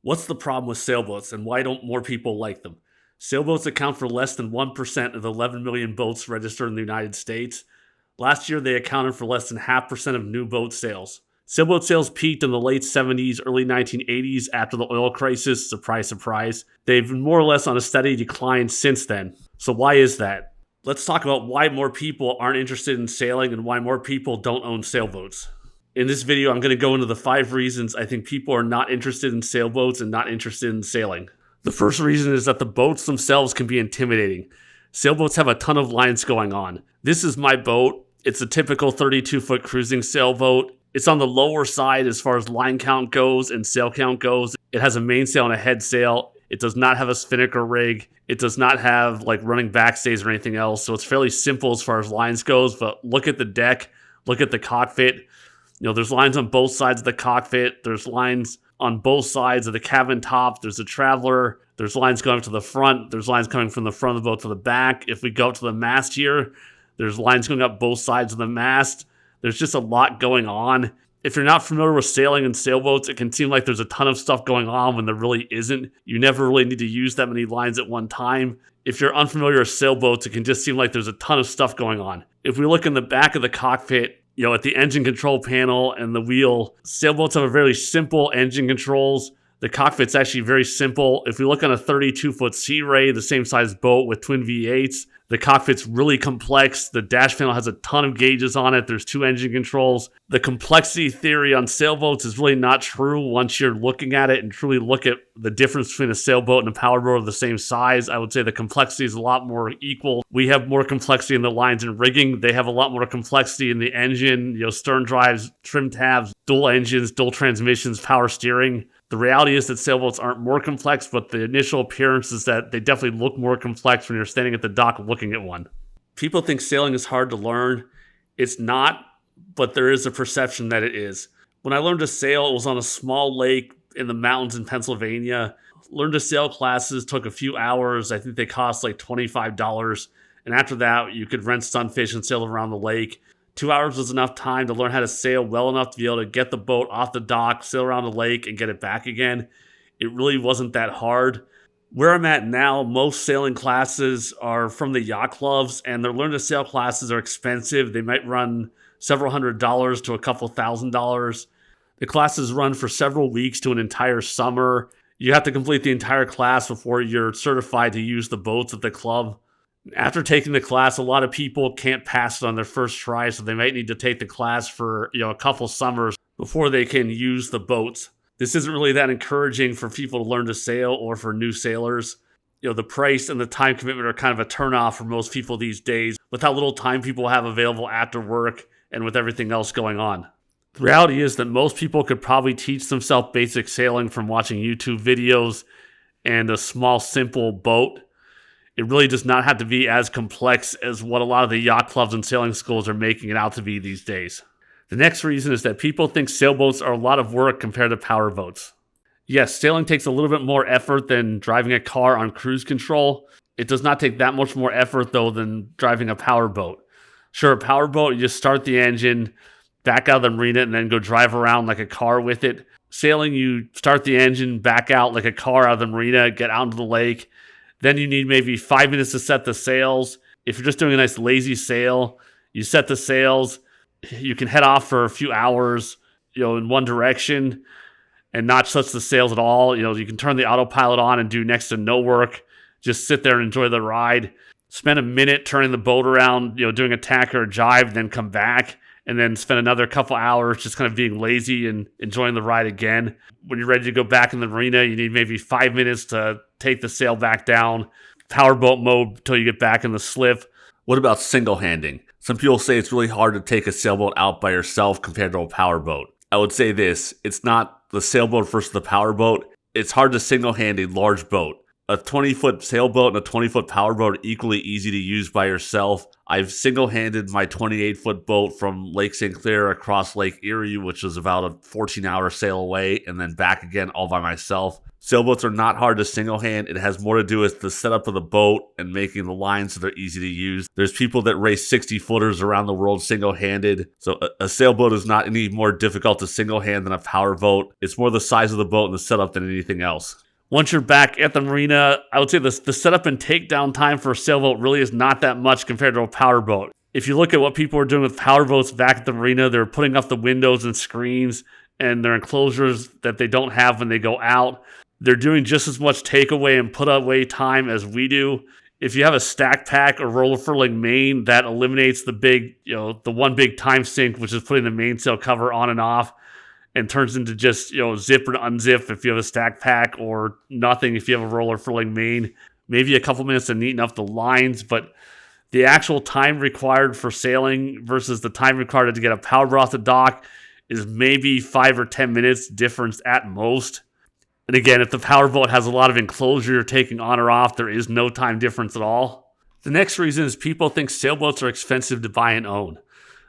What's the problem with sailboats and why don't more people like them? Sailboats account for less than 1% of the 11 million boats registered in the United States. Last year, they accounted for less than 0.5% of new boat sales. Sailboat sales peaked in the late 70s, early 1980s after the oil crisis. Surprise, surprise. They've been more or less on a steady decline since then. So why is that? Let's talk about why more people aren't interested in sailing and why more people don't own sailboats. In this video, I'm going to go into the 5 reasons I think people are not interested in sailboats and not interested in sailing. The first reason is that the boats themselves can be intimidating. Sailboats have a ton of lines going on. This is my boat. It's a typical 32-foot cruising sailboat. It's on the lower side as far as line count goes and sail count goes. It has a mainsail and a head sail. It does not have a spinnaker rig. It does not have like running backstays or anything else. So it's fairly simple as far as lines goes. But look at the deck. Look at the cockpit. There's lines on both sides of the cockpit. There's lines on both sides of the cabin top. There's a traveler. There's lines going to the front. There's lines coming from the front of the boat to the back. If we go up to the mast here, there's lines going up both sides of the mast. There's just a lot going on. If you're not familiar with sailing and sailboats, it can seem like there's a ton of stuff going on when there really isn't. You never really need to use that many lines at one time. If you're unfamiliar with sailboats, it can just seem like there's a ton of stuff going on. If we look in the back of the cockpit, at the engine control panel and the wheel, sailboats have a very simple engine controls. The cockpit's actually very simple. If we look on a 32-foot Sea Ray, the same size boat with twin V8s, the cockpit's really complex. The dash panel has a ton of gauges on it. There's 2 engine controls. The complexity theory on sailboats is really not true once you're looking at it and truly look at the difference between a sailboat and a powerboat of the same size. I would say the complexity is a lot more equal. We have more complexity in the lines and rigging. They have a lot more complexity in the engine, stern drives, trim tabs, dual engines, dual transmissions, power steering. The reality is that sailboats aren't more complex, but the initial appearance is that they definitely look more complex when you're standing at the dock looking at one. People think sailing is hard to learn. It's not, but there is a perception that it is. When I learned to sail, it was on a small lake in the mountains in Pennsylvania. Learn to sail classes took a few hours. I think they cost like $25. And after that, you could rent sunfish and sail around the lake. 2 hours was enough time to learn how to sail well enough to be able to get the boat off the dock, sail around the lake, and get it back again. It really wasn't that hard. Where I'm at now, most sailing classes are from the yacht clubs, and their learn to sail classes are expensive. They might run several $100s to a couple $1,000s. The classes run for several weeks to an entire summer. You have to complete the entire class before you're certified to use the boats at the club. After taking the class, a lot of people can't pass it on their first try, so they might need to take the class for a couple summers before they can use the boats. This isn't really that encouraging for people to learn to sail or for new sailors. The price and the time commitment are kind of a turnoff for most people these days with how little time people have available after work and with everything else going on. The reality is that most people could probably teach themselves basic sailing from watching YouTube videos and a small, simple boat. It really does not have to be as complex as what a lot of the yacht clubs and sailing schools are making it out to be these days. The next reason is that people think sailboats are a lot of work compared to powerboats. Yes, sailing takes a little bit more effort than driving a car on cruise control. It does not take that much more effort, though, than driving a powerboat. Sure, a powerboat, you just start the engine, back out of the marina, and then go drive around like a car with it. Sailing, you start the engine, back out like a car out of the marina, get out into the lake. Then you need maybe 5 minutes to set the sails. If you're just doing a nice lazy sail, you set the sails. You can head off for a few hours, in one direction and not touch the sails at all. You can turn the autopilot on and do next to no work. Just sit there and enjoy the ride. Spend a minute turning the boat around, doing a tack or a jibe, then come back. And then spend another couple hours just kind of being lazy and enjoying the ride again. When you're ready to go back in the marina, you need maybe 5 minutes to take the sail back down, powerboat mode until you get back in the slip. What about single-handing? Some people say it's really hard to take a sailboat out by yourself compared to a powerboat. I would say this, it's not the sailboat versus the powerboat. It's hard to single-hand a large boat. A 20-foot sailboat and a 20-foot powerboat are equally easy to use by yourself. I've single-handed my 28-foot boat from Lake St. Clair across Lake Erie, which was about a 14-hour sail away, and then back again all by myself. Sailboats are not hard to single-hand. It has more to do with the setup of the boat and making the lines so they're easy to use. There's people that race 60-footers around the world single-handed, so a sailboat is not any more difficult to single-hand than a powerboat. It's more the size of the boat and the setup than anything else. Once you're back at the marina, I would say the setup and takedown time for a sailboat really is not that much compared to a powerboat. If you look at what people are doing with powerboats back at the marina, they're putting up the windows and screens and their enclosures that they don't have when they go out. They're doing just as much takeaway and put away time as we do. If you have a stack pack or roller furling main, that eliminates the one big time sink, which is putting the mainsail cover on and off, and turns into just, zip and unzip if you have a stack pack, or nothing if you have a roller furling main. Maybe a couple minutes to neaten up the lines, but the actual time required for sailing versus the time required to get a powerboat off the dock is maybe 5 or 10 minutes difference at most. And again, if the powerboat has a lot of enclosure you're taking on or off, there is no time difference at all. The next reason is people think sailboats are expensive to buy and own.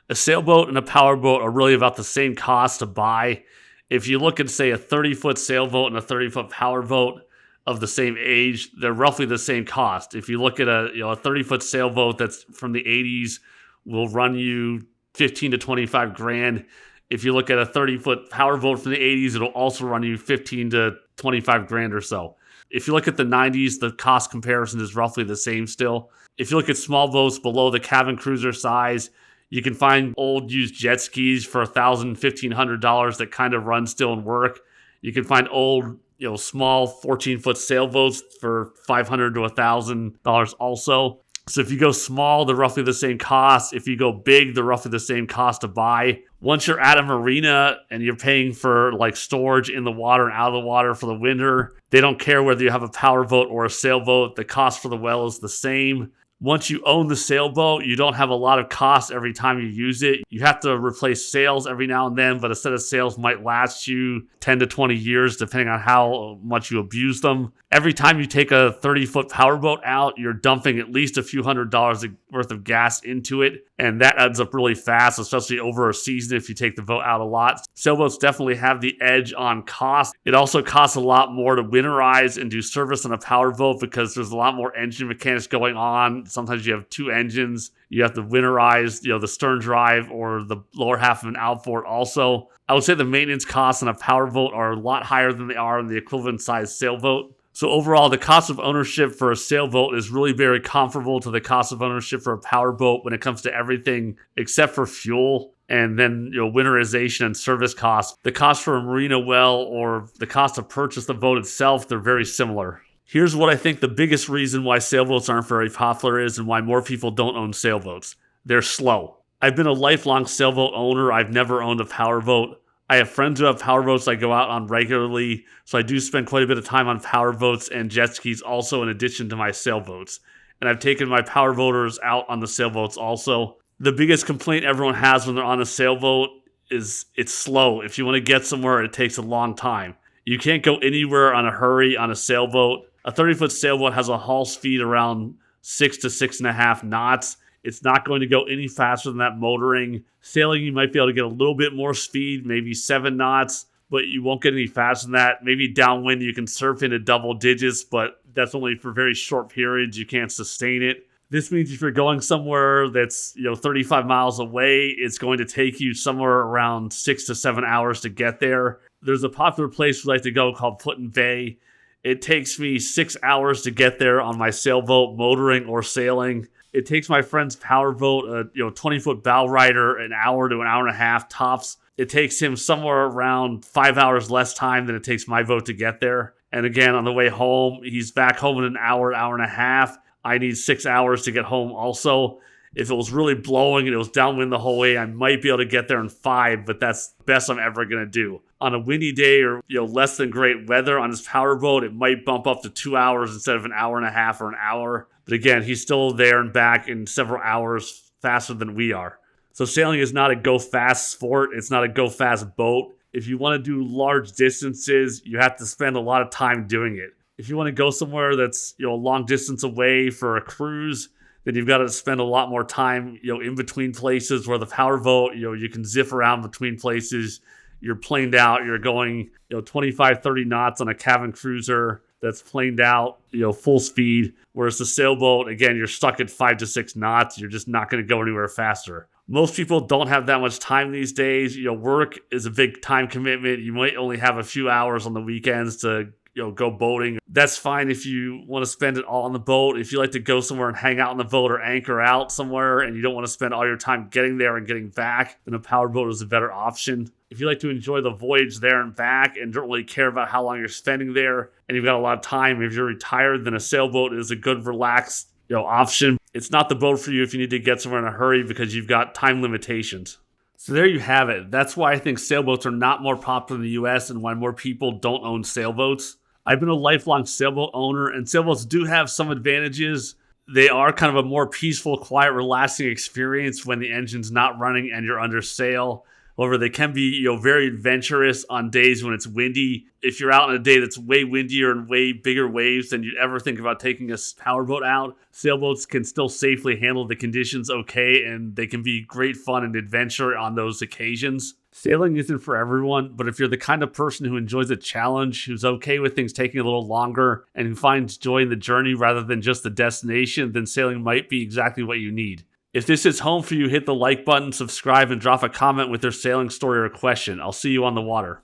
A sailboat and a powerboat are really about the same cost to buy. If you look at, say, a 30-foot sailboat and a 30-foot powerboat of the same age, they're roughly the same cost. If you look at a 30-foot sailboat that's from the 80s, will run you 15 to 25 grand. If you look at a 30-foot powerboat from the 80s, it'll also run you 15 to 25 grand or so. If you look at the 90s, the cost comparison is roughly the same still. If you look at small boats below the cabin cruiser size, you can find old used jet skis for $1,000, $1,500 that kind of run still and work. You can find old, small 14-foot sailboats for $500 to $1,000 also. So if you go small, they're roughly the same cost. If you go big, they're roughly the same cost to buy. Once you're at a marina and you're paying for storage in the water and out of the water for the winter, they don't care whether you have a powerboat or a sailboat. The cost for the well is the same. Once you own the sailboat, you don't have a lot of costs every time you use it. You have to replace sails every now and then, but a set of sails might last you 10 to 20 years, depending on how much you abuse them. Every time you take a 30-foot powerboat out, you're dumping at least a few $100s worth of gas into it, and that adds up really fast, especially over a season if you take the boat out a lot. Sailboats definitely have the edge on cost. It also costs a lot more to winterize and do service on a powerboat because there's a lot more engine mechanics going on. Sometimes you have two engines. You have to winterize, the stern drive or the lower half of an outboard also. I would say the maintenance costs on a powerboat are a lot higher than they are on the equivalent size sailboat. So overall, the cost of ownership for a sailboat is really very comparable to the cost of ownership for a powerboat when it comes to everything except for fuel and then winterization and service costs. The cost for a marina well or the cost to purchase the boat itself, they're very similar. Here's what I think the biggest reason why sailboats aren't very popular is and why more people don't own sailboats. They're slow. I've been a lifelong sailboat owner. I've never owned a powerboat. I have friends who have powerboats I go out on regularly, so I do spend quite a bit of time on powerboats and jet skis also in addition to my sailboats. And I've taken my powerboaters out on the sailboats also. The biggest complaint everyone has when they're on a sailboat is it's slow. If you want to get somewhere, it takes a long time. You can't go anywhere on a hurry on a sailboat. A 30-foot sailboat has a hull speed around 6 to 6.5 knots. It's not going to go any faster than that motoring. Sailing, you might be able to get a little bit more speed, maybe 7 knots, but you won't get any faster than that. Maybe downwind, you can surf into double digits, but that's only for very short periods. You can't sustain it. This means if you're going somewhere that's 35 miles away, it's going to take you somewhere around 6 to 7 hours to get there. There's a popular place we like to go called Put in Bay. It takes me 6 hours to get there on my sailboat, motoring or sailing. It takes my friend's powerboat, a 20-foot bow rider, an hour to an hour and a half tops. It takes him somewhere around 5 hours less time than it takes my boat to get there. And again, on the way home, he's back home in an hour, hour and a half. I need 6 hours to get home also. If it was really blowing and it was downwind the whole way, I might be able to get there in 5, but that's the best I'm ever going to do. On a windy day or less than great weather on his powerboat, it might bump up to 2 hours instead of an hour and a half or an hour. But again, he's still there and back in several hours faster than we are. So sailing is not a go-fast sport. It's not a go-fast boat. If you want to do large distances, you have to spend a lot of time doing it. If you want to go somewhere that's, a long distance away for a cruise, then you've got to spend a lot more time, in between places. Where the powerboat, you can zip around between places. You're planed out. You're going, 25, 30 knots on a cabin cruiser that's planed out, full speed. Whereas the sailboat, again, you're stuck at 5 to 6 knots. You're just not going to go anywhere faster. Most people don't have that much time these days. Work is a big time commitment. You might only have a few hours on the weekends to go boating. That's fine if you want to spend it all on the boat. If you like to go somewhere and hang out on the boat or anchor out somewhere and you don't want to spend all your time getting there and getting back, then a powerboat is a better option. If you like to enjoy the voyage there and back and don't really care about how long you're spending there and you've got a lot of time, if you're retired, then a sailboat is a good, relaxed, option. It's not the boat for you if you need to get somewhere in a hurry because you've got time limitations. So there you have it. That's why I think sailboats are not more popular in the US and why more people don't own sailboats. I've been a lifelong sailboat owner, and sailboats do have some advantages. They are kind of a more peaceful, quiet, relaxing experience when the engine's not running and you're under sail. However, they can be, very adventurous on days when it's windy. If you're out on a day that's way windier and way bigger waves than you'd ever think about taking a powerboat out, sailboats can still safely handle the conditions okay, and they can be great fun and adventure on those occasions. Sailing isn't for everyone, but if you're the kind of person who enjoys a challenge, who's okay with things taking a little longer, and who finds joy in the journey rather than just the destination, then sailing might be exactly what you need. If this is home for you, hit the like button, subscribe, and drop a comment with your sailing story or question. I'll see you on the water.